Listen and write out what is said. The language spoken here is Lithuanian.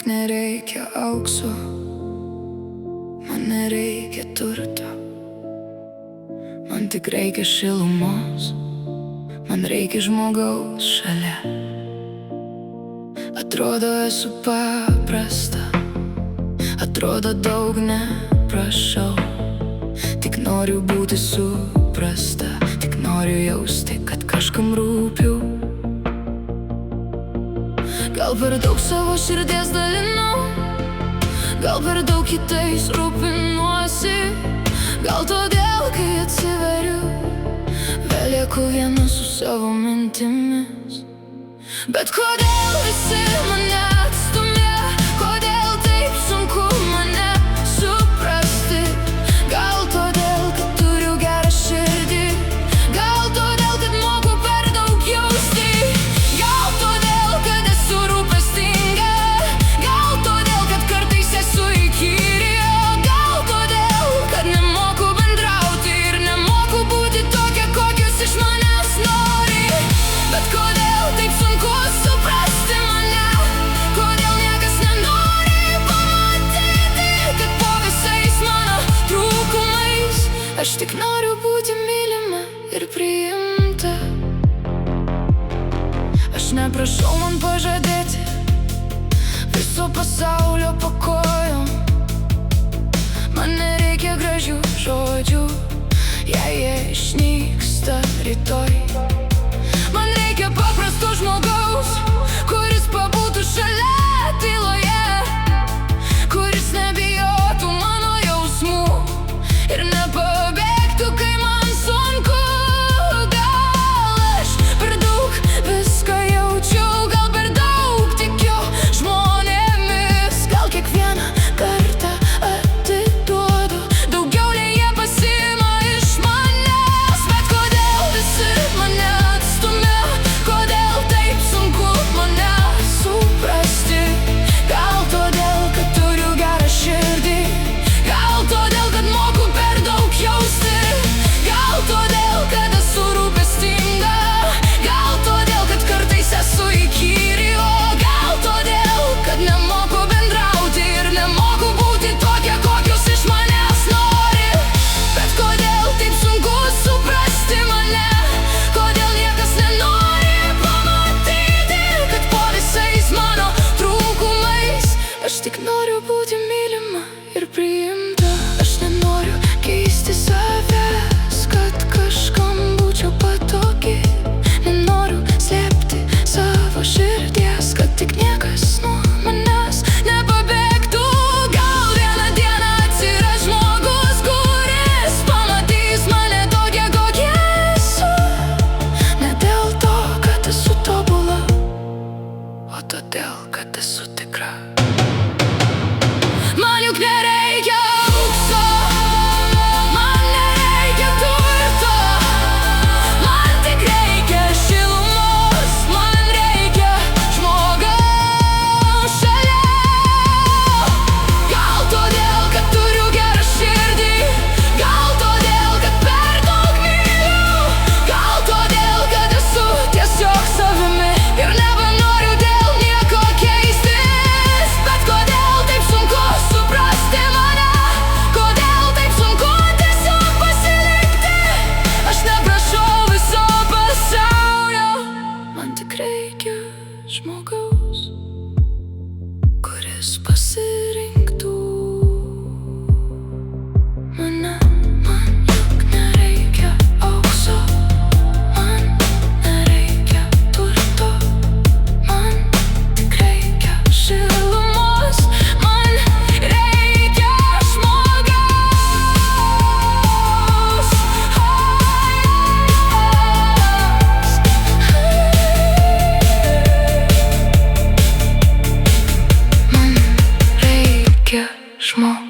juk nereikia aukso, man nereikia turto, man tik reikia šilumos, man reikia žmogaus šalia. Atrodo esu paprasta, atrodo daug neprašau, tik noriu būti suprasta, tik noriu jausti, kad kažkam rūpiu. Gal per daug savo širdies dalinau, gal per daug kitais rūpinuosi, gal todėl, kai atsiveriu, vėl lieku viena su savo mintimis. Bet kodėl visi mane atstumia, kodėl taip sunku mane suprasti? Gal todėl, kad turiu gerą širdį, gal todėl, kad moku per daug jausti, gal todėl, kad esu rūpestinga, gal todėl, kad kartais esu įkyri, gal todėl, kad nemoku bendrauti ir nemoku būti tokia, kokius iš manęs nori. Bet kodėl taip sunku suprasti mane, kodėl niekas nenori pamatyti, kad po visais mano trūkumais aš tik noriu būti mylima ir priimta. Aš neprašau man pažadėti viso pasaulio po kojom, man nereikia gražių žodžių, jei jie išnyksta rytoj. Man reikia paprasto žmogaus, kuris pabūtų šalia tyloje, kuris nebijotų mano jausmų ir nepabėgtų, kai man sunku. Gal aš per daug viską jaučiu, gal per daug tikiu žmonėmis, gal kiekvieną kartą atiduodu daugiau nei jie pasiima iš manęs. Bet kodėl visi mane atstumia, kodėl taip sunku mane suprasti? Gal todėl, kad turiu gerą širdį, gal todėl, kad moku per daug jausti, gal todėl, kad esu rūpestinga, gal todėl, kad kartais esu įkyri, o gal todėl, kad nemoku bendrauti ir nemoku būti tokia, kokius iš manęs nori. Bet kodėl taip sunku suprasti mane, kodėl niekas nenori pamatyti, kad po visais mano trūkumais aš tik noriu būti mylima ir priimta. Aš nenoriu keisti savęs, kad kažkam būčiau patogi, nenoriu slėpti savo širdies, kad tik niekas nuo manęs nepabėgtų. Gal vieną dieną atsiras žmogus, kuris pamatys mane tokią, kokia esu, ne dėl to, kad esu tobula, o todėl, kad esu tikra. Man juk nereikia aukso, man nereikia turto, man tik reikia šilumos, man reikia žmogaus šalia. Gal todėl, kad turiu gerą širdį, gal todėl, kad per daug myliu, gal todėl, kad esu tiesiog savimi ir nebenoriu dėl nieko keistis. Bet kodėl taip sunku suprasti mane, kodėl taip sunku tiesiog pasilikti? Aš neprašau viso pasaulio, man tik reikia žmogaus, kuris pasirinktų mane. Man juk nereikia aukso, man nereikia turto, man tik reikia šilumos, man reikia žmogaus. Man reikia žmogaus.